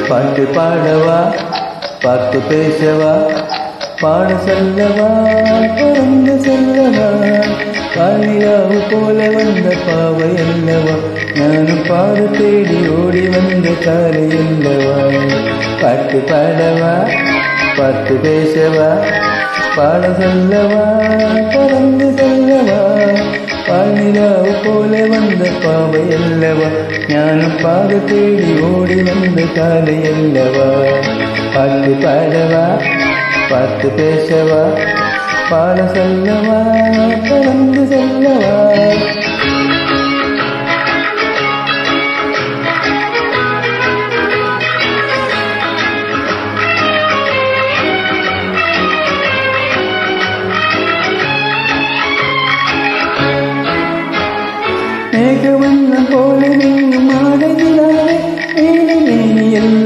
பாட்டு பாடவா, பார்த்து பேசவா, பாட சொல்லவா, பறந்து செல்லவா, காலியாவு போல வந்த பாவை அல்லவா, நானும் பாடு தேடி ஓடி வந்த காலை அல்லவா. பாட்டு பாடவா, பார்த்து பேசவா, பாட சொல்லவா, பறந்து செல்லவா, பாலிலாவு போல வந்த பாவை அல்லவா, ஞானம் பாடு தேடி ஓடி வந்த காலை அல்லவா. பாட்டு பாடவா, பார்த்து பேசவா, பாட சொல்லவா, பறந்து செல்லவா. மேகவண்ணம் போல நீங்கும் மாலையிலா,